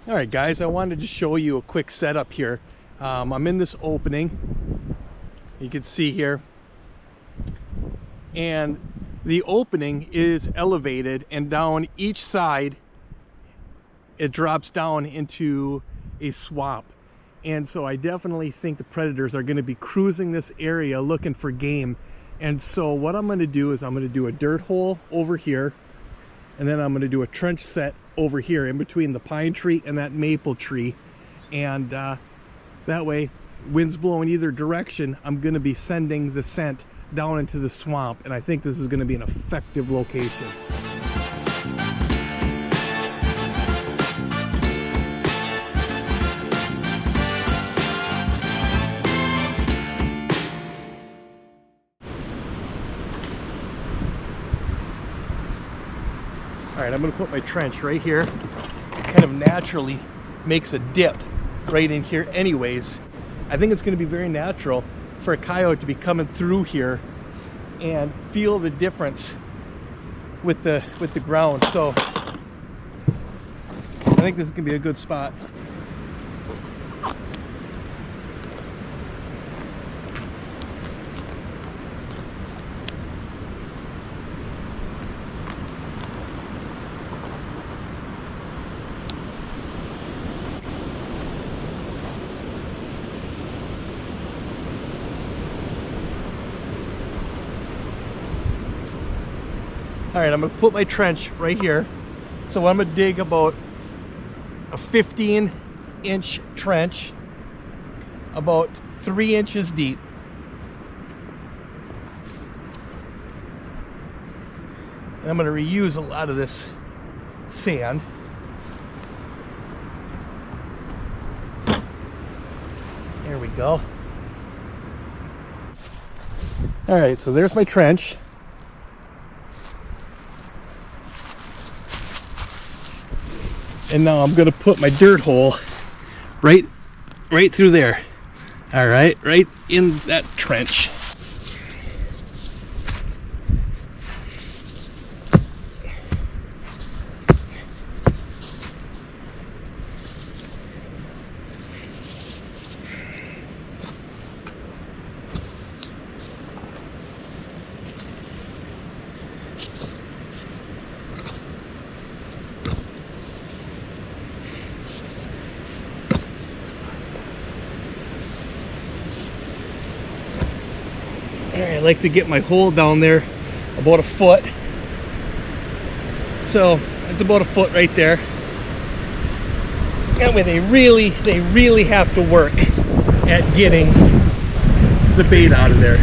All right, guys, I wanted to show you a quick setup here. I'm in this opening, you can see here, and the opening is elevated, and down each side it drops down into a swamp. And so I definitely think the predators are going to be cruising this area looking for game. And so what I'm going to do is I'm going to do a dirt hole over here, and then I'm going to do a trench set over here in between the pine tree and that maple tree. And that way, winds blowing either direction, I'm going to be sending the scent down into the swamp. And I think this is going to be an effective location. All right, I'm going to put my trench right here. It kind of naturally makes a dip right in here anyways. I think it's going to be very natural for a coyote to be coming through here and feel the difference with the ground. So I think this is going to be a good spot. All right, I'm gonna put my trench right here. So I'm gonna dig about a 15-inch trench, about 3 inches deep. And I'm gonna reuse a lot of this sand. There we go. All right, so there's my trench. And now I'm gonna put my dirt hole right through there. All right, right in that trench. I like to get my hole down there about a foot. So it's about a foot right there. That way they really have to work at getting the bait out of there.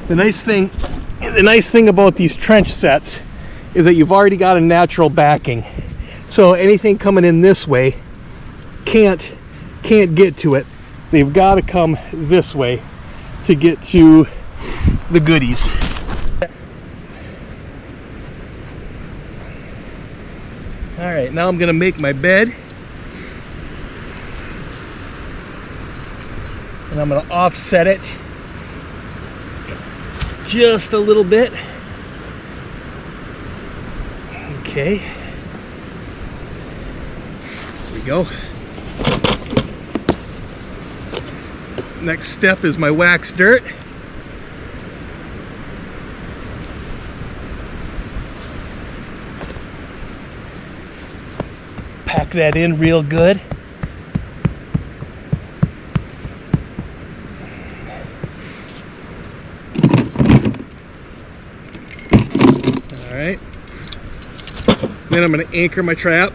The nice thing about these trench sets is that you've already got a natural backing. So anything coming in this way can't get to it. They've got to come this way to get to the goodies. All right, now I'm gonna make my bed, and I'm gonna offset it just a little bit. Okay, there we go. Next step is my waxed dirt. Pack that in real good. All right. Then I'm going to anchor my trap.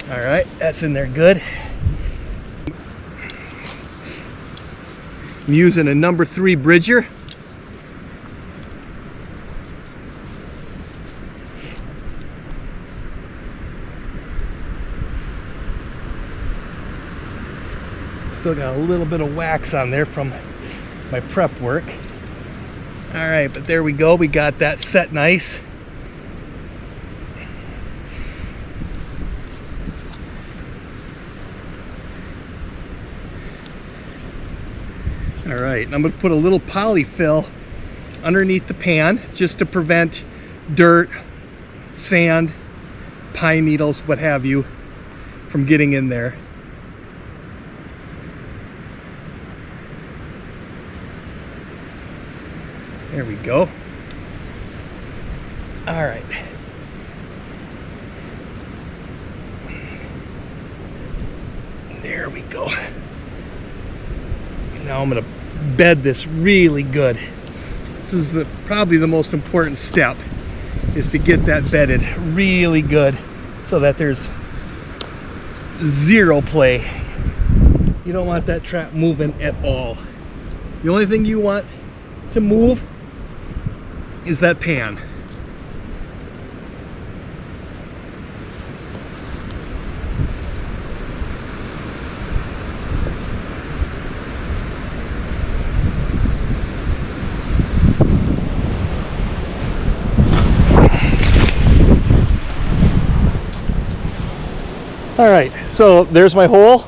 All right, that's in there good. I'm using a number 3 bridger. Still got a little bit of wax on there from my prep work. All right, but there we go. We got that set nice. All right, I'm gonna put a little polyfill underneath the pan just to prevent dirt, sand, pine needles, what have you, from getting in there. There we go. All right. There we go. Now I'm going to bed this really good. This is probably the most important step, is to get that bedded really good so that there's zero play. You don't want that trap moving at all. The only thing you want to move is that pan. All right, so there's my hole.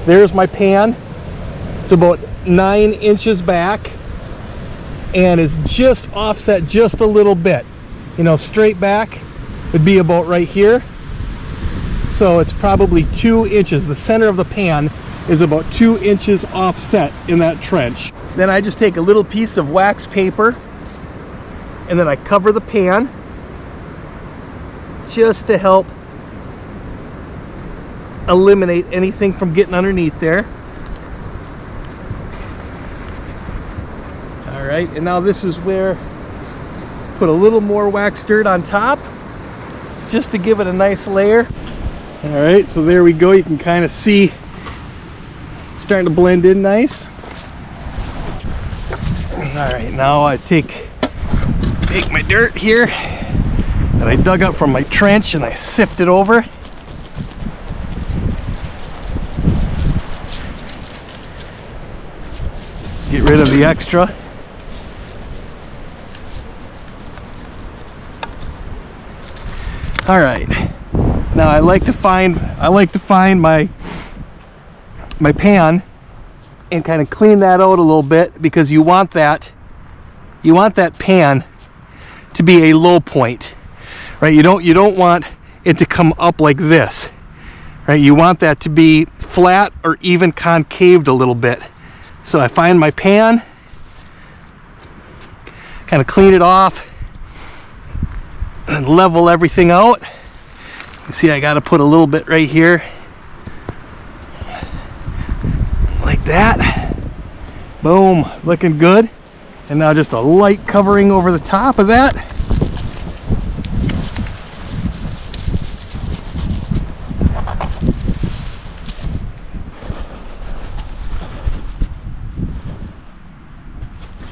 There's my pan. It's about 9 inches back and is just offset just a little bit. You know, straight back would be about right here. So it's probably 2 inches. The center of the pan is about 2 inches offset in that trench. Then I just take a little piece of wax paper and then I cover the pan just to help eliminate anything from getting underneath there. All right, and now this is where put a little more wax dirt on top just to give it a nice layer. All right, so there we go. You can kind of see starting to blend in nice. All right, now I take my dirt here that I dug up from my trench and I sift it over. Get rid of the extra. All right. Now I like to find my pan and kind of clean that out a little bit, because you want that pan to be a low point, right? You don't want it to come up like this, right? You want that to be flat or even concaved a little bit. So I find my pan, kind of clean it off and level everything out. You see, I got to put a little bit right here, like that. Boom, looking good. And now just a light covering over the top of that.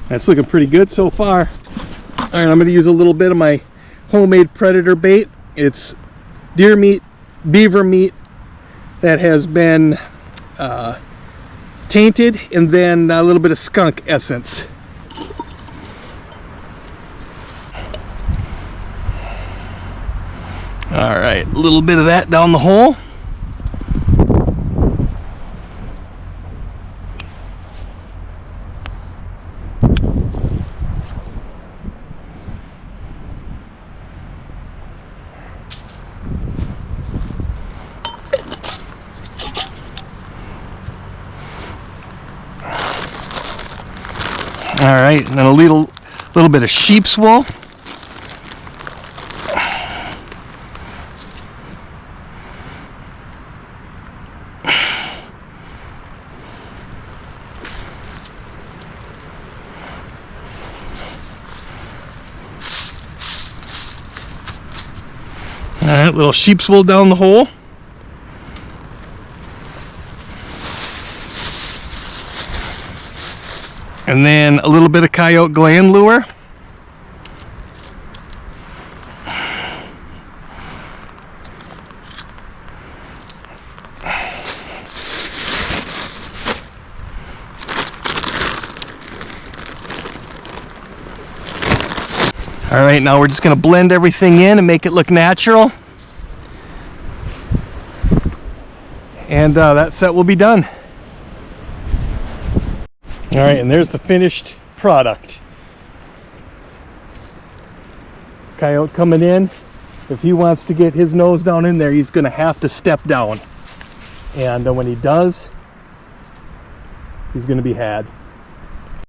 That's looking pretty good so far. All right, I'm going to use a little bit of my homemade predator bait. It's deer meat, beaver meat that has been tainted, and then a little bit of skunk essence. All right, a little bit of that down the hole. All right, and then a little bit of sheep's wool. All right, little sheep's wool down the hole. And then a little bit of coyote gland lure. All right, now we're just going to blend everything in and make it look natural. And that set will be done. All right, and there's the finished product. Coyote coming in. If he wants to get his nose down in there, he's going to have to step down. And when he does, he's going to be had.